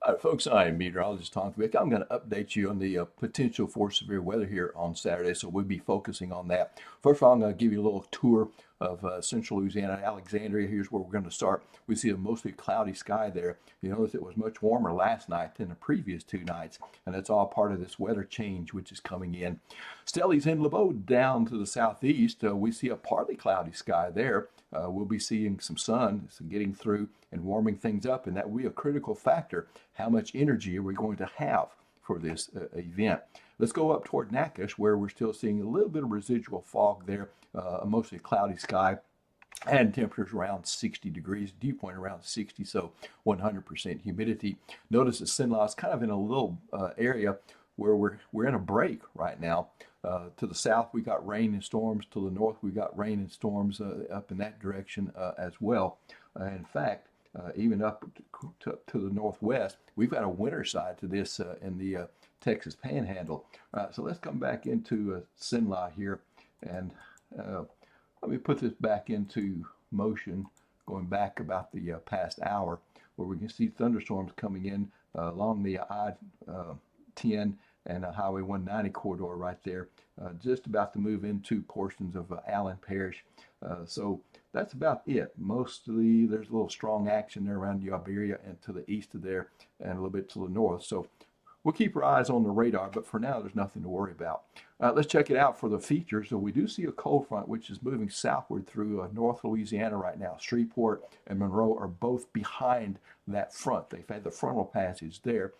Hi, folks. I am meteorologist Tom Vick. I'm going to update you on the potential for severe weather here on Saturday, so we'll be focusing on that. First of all, I'm going to give you a little tour of central Louisiana, Alexandria. Here's where we're going to start. We see a mostly cloudy sky there. You notice it was much warmer last night than the previous 2 nights, and that's all part of this weather change which is coming in. Stellies in LeBeau down to the southeast. We see a partly cloudy sky there. We'll be seeing some sun getting through and warming things up, and that will be a critical factor. How much energy are we going to have for this event? Let's go up toward Natchitoches, where we're still seeing a little bit of residual fog there, a mostly cloudy sky, and temperatures around 60 degrees, dew point around 60, so 100% humidity. Notice that Cenla is kind of in a little area where we're in a break right now. To the south, we got rain and storms. To the north, we got rain and storms up in that direction as well. In fact, even up to the northwest, we've got a winter side to this in the Texas Panhandle. So let's come back into Cenla here, and let me put this back into motion, going back about the past hour, where we can see thunderstorms coming in along the I-10 and Highway 190 corridor right there, just about to move into portions of Allen Parish. So that's about it. Mostly there's a little strong action there around Iberia and to the east of there and a little bit to the north. So we'll keep our eyes on the radar, but for now there's nothing to worry about. Let's check it out for the features. So we do see a cold front which is moving southward through North Louisiana right now. Shreveport and Monroe are both behind that front. They've had the frontal passage there.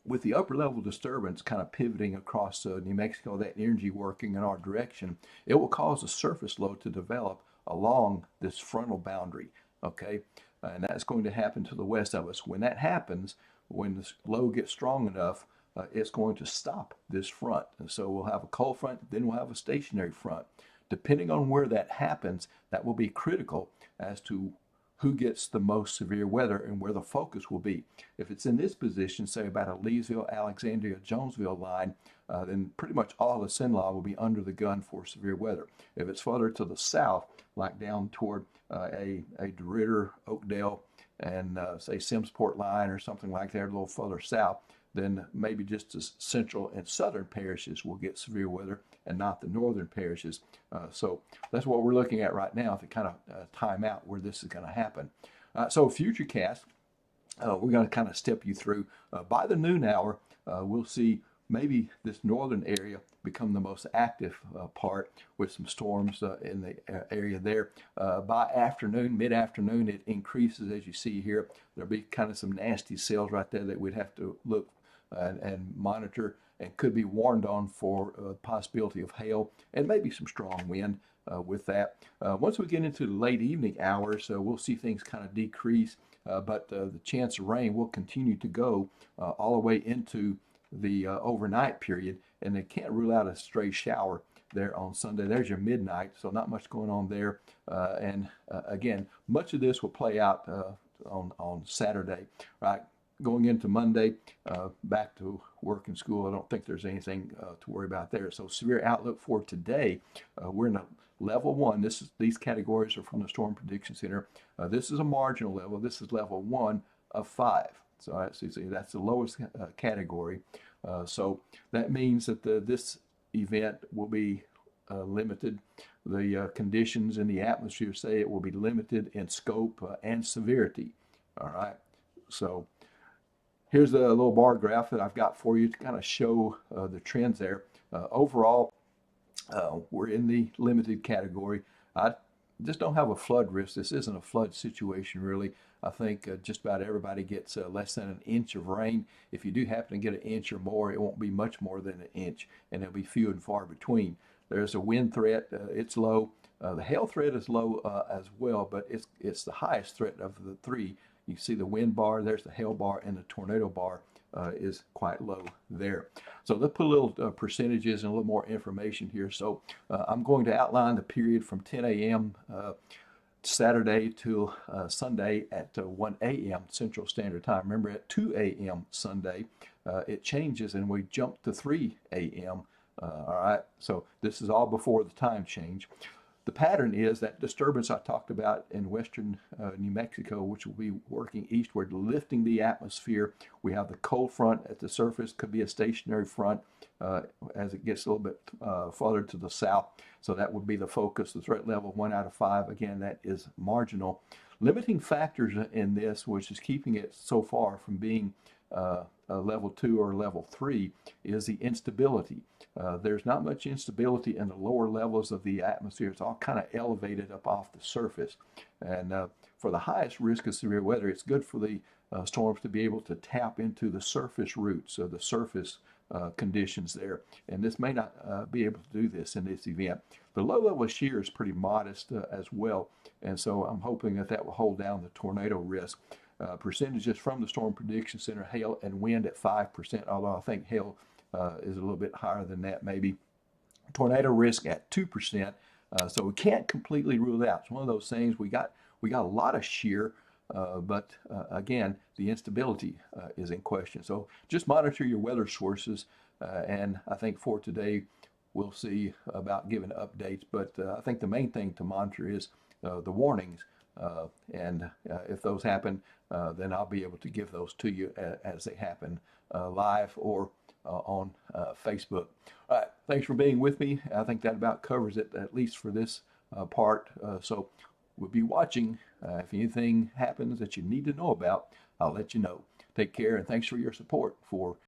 With the upper level disturbance kind of pivoting across New Mexico, that energy working in our direction, it will cause a surface low to develop along this frontal boundary, okay? And that's going to happen to the west of us. When that happens, when the low gets strong enough, it's going to stop this front. And so we'll have a cold front, then we'll have a stationary front. Depending on where that happens, that will be critical as to who gets the most severe weather and where the focus will be. If it's in this position, say about a Leesville, Alexandria, Jonesville line, then pretty much all of Cenla will be under the gun for severe weather. If it's further to the south, like down toward a DeRidder, Oakdale, and say Simmsport line or something like that, a little further south, then maybe just the central and southern parishes will get severe weather and not the northern parishes. So that's what we're looking at right now to kind of time out where this is going to happen. So Futurecast, we're going to kind of step you through. By the noon hour, we'll see maybe this northern area become the most active part with some storms in the area there. By afternoon, mid-afternoon, it increases as you see here. There'll be kind of some nasty cells right there that we'd have to look and monitor and could be warned on for possibility of hail and maybe some strong wind with that. Once we get into the late evening hours, we'll see things kind of decrease, but the chance of rain will continue to go all the way into the overnight period, and they can't rule out a stray shower there on Sunday. There's your midnight, so not much going on there. And again, much of this will play out on Saturday, right? Going into Monday, back to work and school, I don't think there's anything to worry about there. So severe outlook for today, we're in a level 1. These categories are from the Storm Prediction Center. This is a marginal level. This is level 1 of 5. So that's the lowest category. So that means that this event will be limited. The conditions in the atmosphere say it will be limited in scope and severity. All right. So here's a little bar graph that I've got for you to kind of show the trends there. Overall, we're in the limited category. I just don't have a flood risk. This isn't a flood situation, really. I think just about everybody gets less than an inch of rain. If you do happen to get an inch or more, it won't be much more than an inch, and it'll be few and far between. There's a wind threat. It's low. The hail threat is low as well, but it's the highest threat of the three. You see the wind bar, there's the hail bar, and the tornado bar is quite low there. So let's put a little percentages and a little more information here. So I'm going to outline the period from 10 a.m. Saturday to Sunday at 1 a.m. Central Standard Time. Remember, at 2 a.m. Sunday, it changes and we jump to 3 a.m. All right, so this is all before the time change. the pattern is that disturbance I talked about in western New Mexico, which will be working eastward, lifting the atmosphere. We have the cold front at the surface, could be a stationary front as it gets a little bit farther to the south. So that would be the focus. The threat level 1 out of 5. Again, that is marginal. Limiting factors in this, which is keeping it so far from being a level 2 or level 3, is the instability. There's not much instability in the lower levels of the atmosphere. It's all kind of elevated up off the surface. And for the highest risk of severe weather, it's good for the storms to be able to tap into the surface roots, so the surface conditions there. And this may not be able to do this in this event. The low level of shear is pretty modest as well. And so I'm hoping that that will hold down the tornado risk. Percentages from the Storm Prediction Center: hail and wind at 5%, although I think hail is a little bit higher than that maybe. Tornado risk at 2%, so we can't completely rule it out. It's one of those things, we got a lot of shear, but again, the instability is in question. So just monitor your weather sources, and I think for today we'll see about giving updates, but I think the main thing to monitor is the warnings. And if those happen, then I'll be able to give those to you as they happen live or on Facebook. All right, thanks for being with me. I think that about covers it, at least for this part. So we'll be watching. If anything happens that you need to know about, I'll let you know. Take care, and thanks for your support for